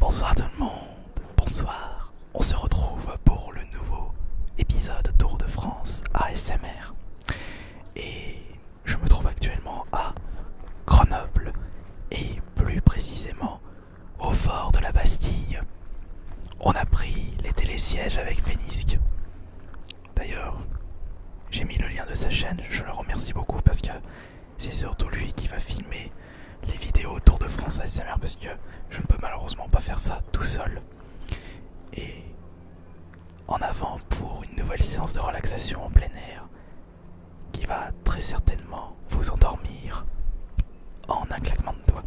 Bonsoir tout le monde, bonsoir. On se retrouve pour le nouveau épisode Tour de France ASMR. Et je me trouve actuellement à Grenoble et plus précisément au fort de la Bastille. On a pris les télésièges avec Fénisque. D'ailleurs, j'ai mis le lien de sa chaîne, je le remercie beaucoup parce que c'est surtout lui qui va filmer les vidéos Tour de France ASMR parce que je ne peux malheureusement pas faire ça tout seul. Et en avant pour une nouvelle séance de relaxation en plein air qui va très certainement vous endormir en un claquement de doigts.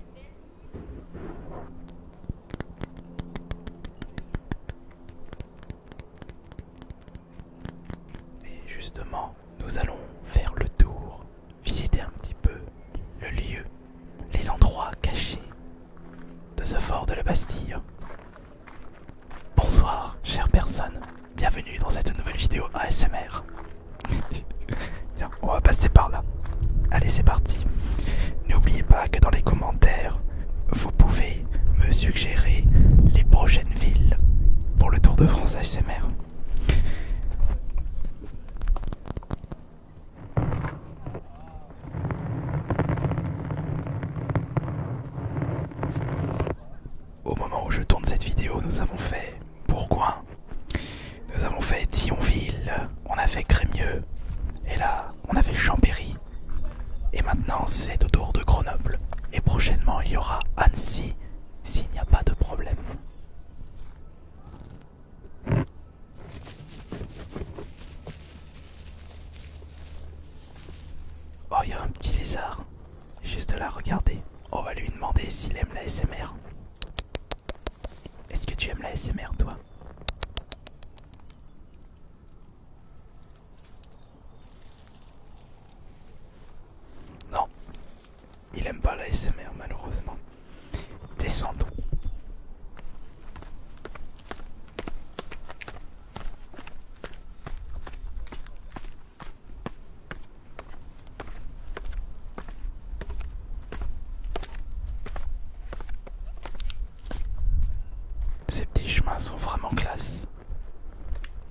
Et justement, nous allons faire le tour, visiter un petit peu le lieu, les endroits cachés de ce fort de la Bastille. Bonsoir, chère personne, bienvenue dans cette nouvelle vidéo ASMR. Tiens, on va passer par là. Allez, c'est parti. N'oubliez pas que dans les commentaires, vous pouvez me suggérer les prochaines villes pour le Tour de France ASMR. Au moment où je tourne cette vidéo, nous avons fait Bourgoin, nous avons fait Thionville, on a fait Crémieux, et là, on a fait Chambéry. Et maintenant, c'est au tour de Grenoble. Et prochainement, il y aura Annecy, s'il n'y a pas de problème. Oh, il y a un petit lézard, juste là, regardez. On va lui demander s'il aime la SMR. Est-ce que tu aimes la SMR, toi? Non, il aime pas la SMR malheureusement. Descendons. Ces petits chemins sont vraiment classe.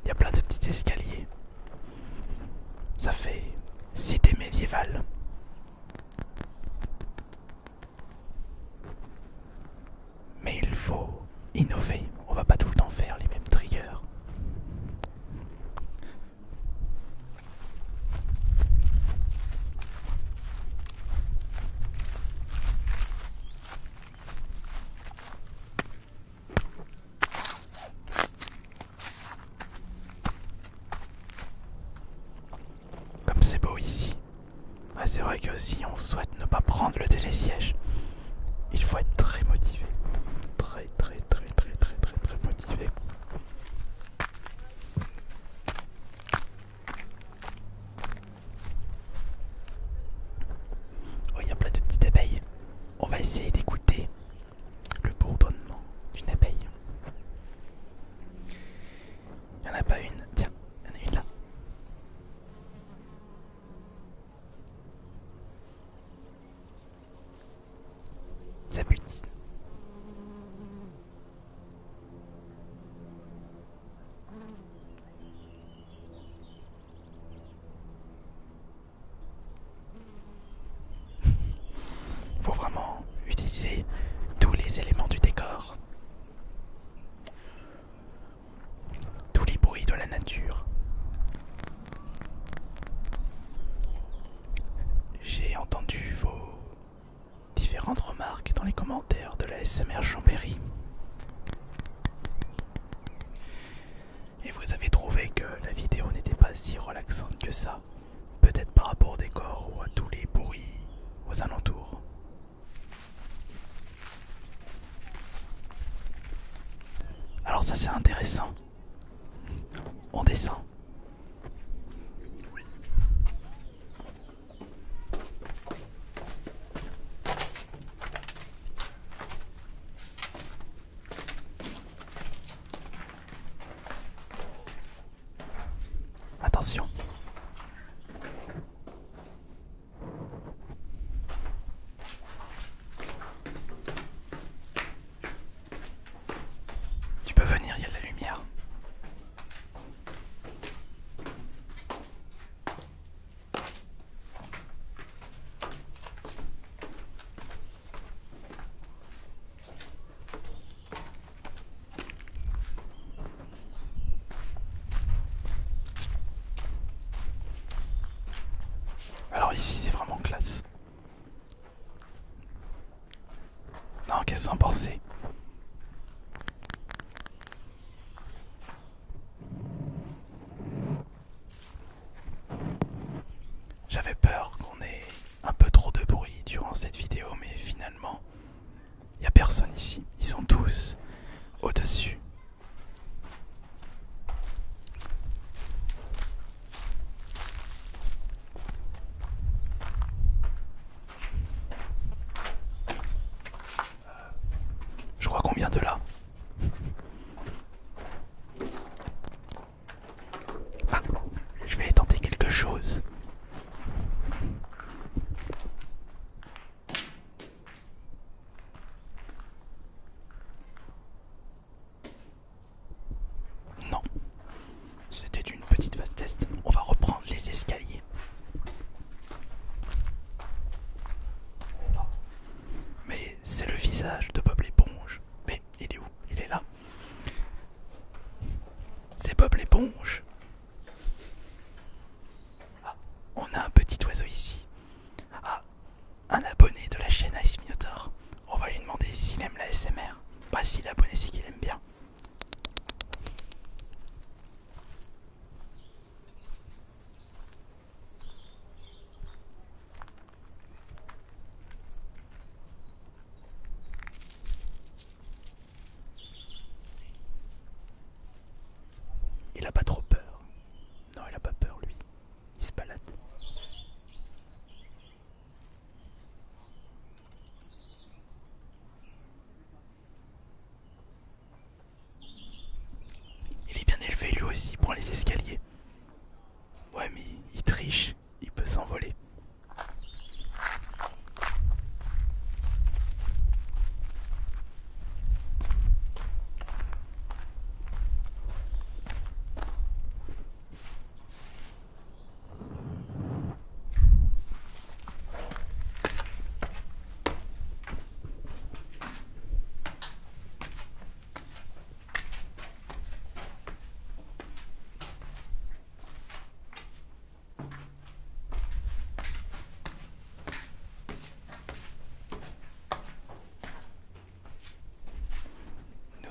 Il y a plein de petits escaliers. Ça fait cité médiévale. Mais il faut innover. On va pas tout le temps faire les mêmes triggers. Comme c'est beau ici. Ouais, c'est vrai que si on souhaite ne pas prendre le télésiège, il faut être très motivé. Très motivé. Oh, il y a plein de petites abeilles. On va essayer d'écouter le bourdonnement d'une abeille. Il n'y en a pas une. Tiens, il y en a une là. Ça butine. Faut vraiment utiliser tous les éléments du décor, tous les bruits de la nature. J'ai entendu vos différentes remarques dans les commentaires de la SMR Chambéry. Et vous avez trouvé que la vidéo n'était pas si relaxante que ça. Peut-être par rapport au décor ou à tous les bruits aux alentours. Alors ça c'est intéressant. On descend. Attention. éponge. Ah, on a un petit oiseau ici. Ah, un abonné de la chaîne Ice Minotaur. On va lui demander s'il aime la SMR. Bah si l'abonné c'est qu'il aime bien. Il a pas trop peur. Non, il a pas peur lui. Il se balade. Il est bien élevé lui aussi pour les escaliers. Ouais mais il triche, il peut s'envoler.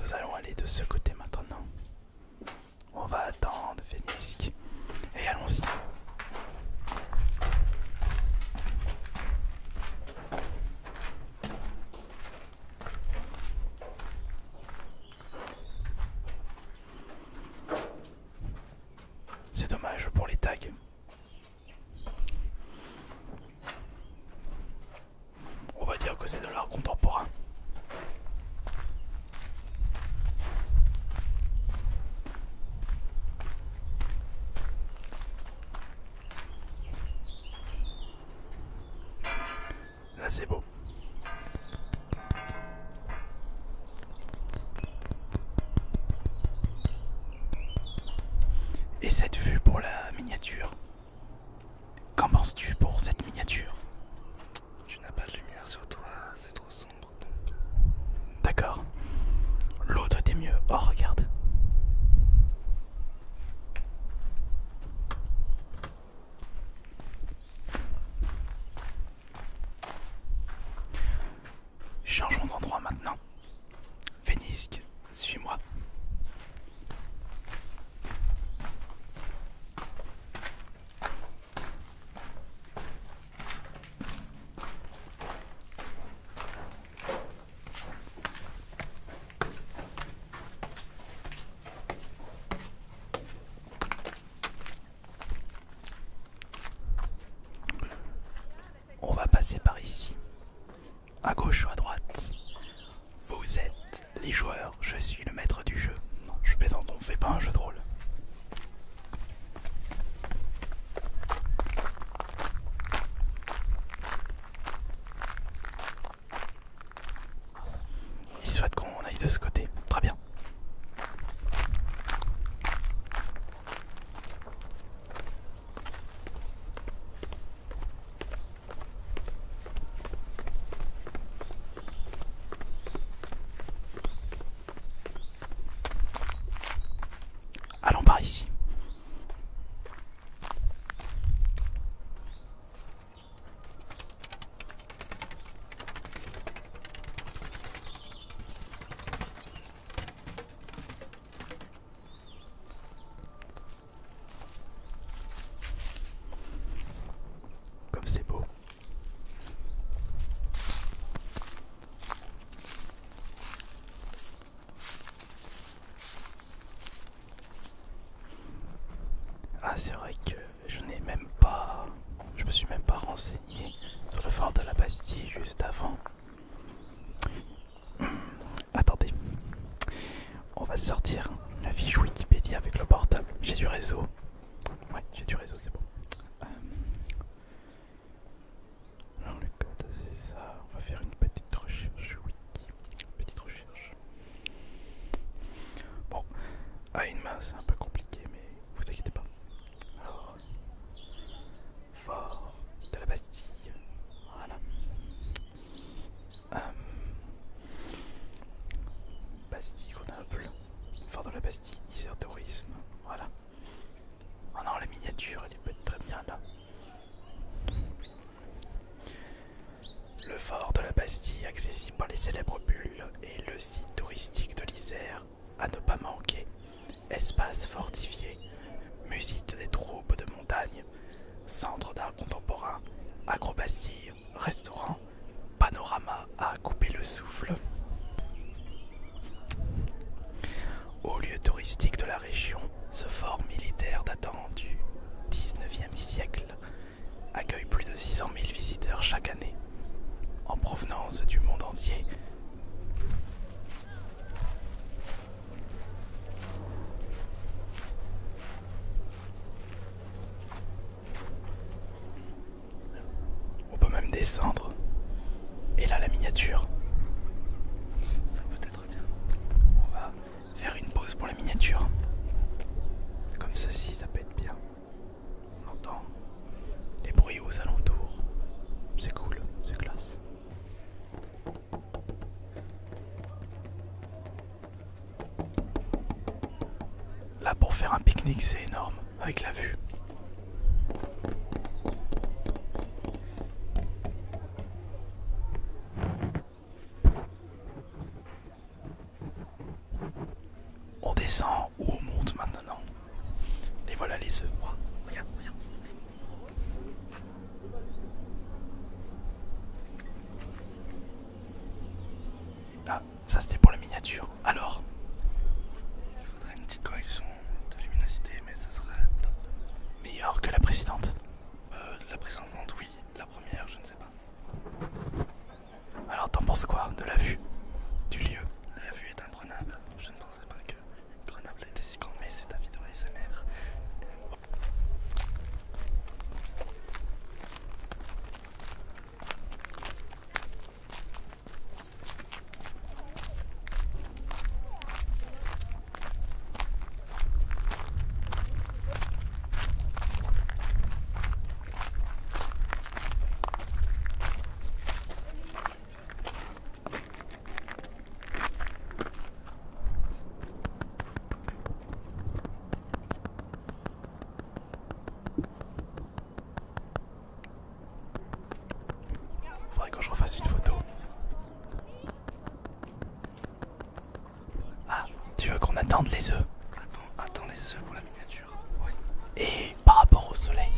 Nous allons aller de ce côté maintenant. On va attendre Fénisque. Et allons-y. C'est dommage pour les tags. On va dire que c'est de l'art contemporain. Là c'est beau. Et cette vue pour la miniature. Qu'en penses-tu pour cette miniature? Tu n'as pas de lumière sur toi, c'est trop sombre donc. D'accord. L'autre était mieux. Oh regarde. Changeons d'endroit maintenant. Fénisque, suis-moi. On va passer par ici. À gauche ou à droite. Vous êtes les joueurs, je suis le maître du jeu. Non, je plaisante, on fait pas un jeu de rôle. Il souhaite qu'on aille de ce côté. Très bien. Allons par ici. Comme c'est beau. Ah c'est vrai que je n'ai même pas... Je me suis même pas renseigné sur le fort de la Bastille juste avant. Attendez. On va sortir la fiche Wikipédia avec le portable. J'ai du réseau. Ouais, j'ai du réseau, c'est bon. Alors le code c'est ça. On va faire une petite recherche wiki. Petite recherche. Bon, à une main c'est un peu compliqué mais vous inquiétez pas. Alors, fort de la Bastille. Voilà. Bastille, Grenoble. Fort de la Bastille, Isère Tourisme. Voilà. Oh non, la miniature, elle est pas très bien là. Le fort de la Bastille, accessible par les célèbres bulles, est le site touristique de l'Isère à ne pas manquer. Espace fortifié, musique des troupes de montagne, centre d'art contemporain, acrobatie, restaurant, panorama à couper le souffle. Haut lieu touristique de la région, ce fort militaire datant du 19e siècle accueille plus de 600 000 visiteurs chaque année, en provenance du monde entier. On peut même descendre. Et là, la miniature. Ça peut être bien. On va faire une pause pour la miniature. Comme ceci, ça peut être bien. On entend des bruits aux alentours. C'est cool, c'est classe. Là, pour faire un pique-nique, c'est énorme, avec la vue. On descend ou on monte maintenant. Et voilà les œufs. Regarde, regarde. Ah, ça c'était pour la miniature. Alors, Il faudrait une petite correction de luminosité, mais ça serait top. meilleur que la précédente. La précédente, oui. La première, je ne sais pas. Alors t'en penses quoi de la vue du lieu? La vue est imprenable. Je ne pensais pas que Grenoble était si grande, mais c'est ta vidéo ASMR. Faudrait que je refasse une photo. Ah, tu veux qu'on attende les œufs? Attends les œufs pour la miniature. Et par rapport au soleil,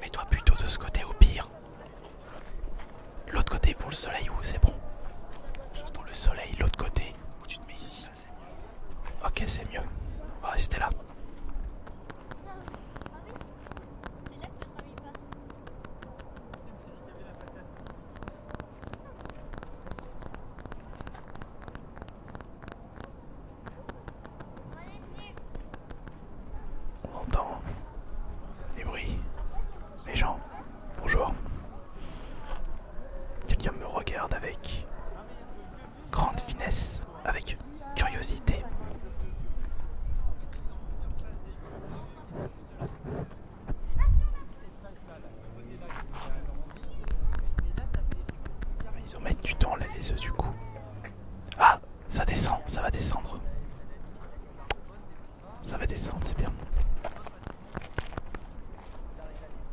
mets-toi plutôt de ce côté au pire. L'autre côté pour le soleil où c'est bon. J'entends le soleil, l'autre côté où tu te mets ici. Ok, c'est mieux. On va rester là. On entend les bruits, les gens. Bonjour. Quelqu'un me regarde avec grande finesse, avec curiosité. Ils en mettent du temps là les œufs du coup. Ah, ça descend, ça va descendre. Ça va descendre, c'est bien.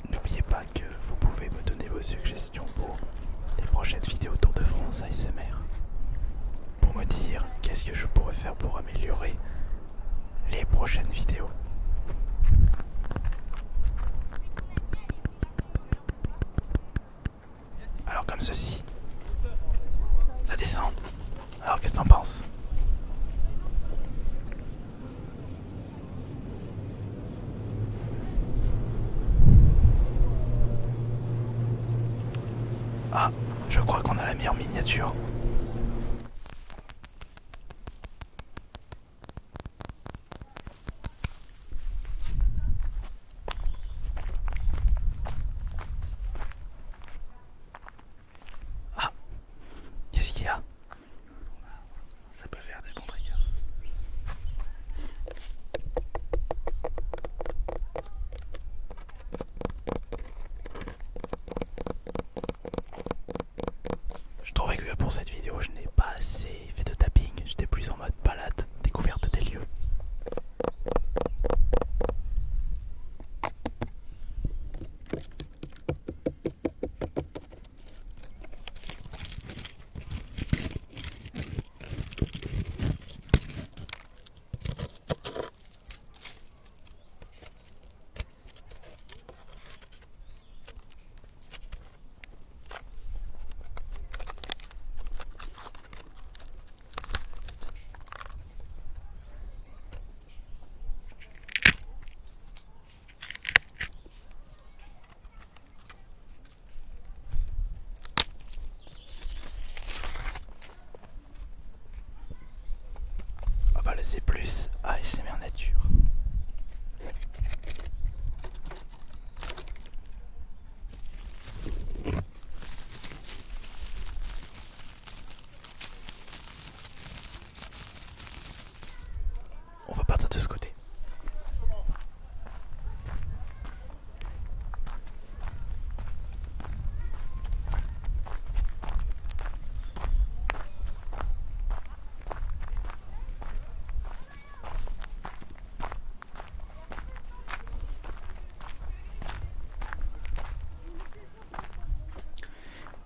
N'oubliez pas que vous pouvez me donner vos suggestions pour les prochaines vidéos Tour de France ASMR. Pour me dire qu'est-ce que je pourrais faire pour améliorer les prochaines vidéos. Alors comme ceci. Ça descend. Alors qu'est-ce que t'en penses? Ah, je crois qu'on a la meilleure miniature. Ah, qu'est-ce qu'il y a? Ça peut faire des bons triggers. Je trouvais que pour cette va pas laisser plus ASMR nature. On va partir de ce côté.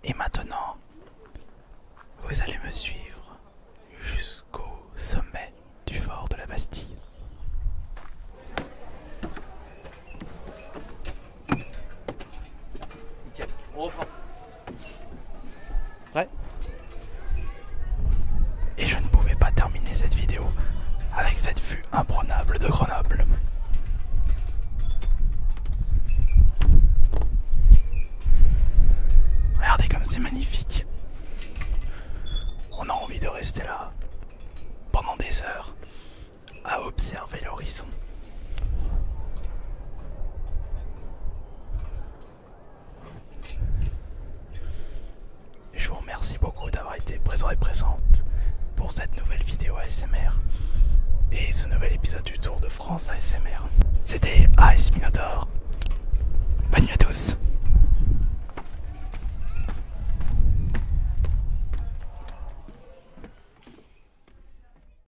Et maintenant, vous allez me suivre jusqu'au sommet du fort de la Bastille. Nickel, on reprend. Prêt? Et je ne pouvais pas terminer cette vidéo avec cette vue imprenable de Grenoble. Regardez comme c'est magnifique. On a envie de rester là pendant des heures à observer l'horizon. Je vous remercie beaucoup d'avoir été présent et présente pour cette nouvelle vidéo ASMR et ce nouvel épisode du Tour de France ASMR. C'était AS Minotaur. Bonne nuit à tous.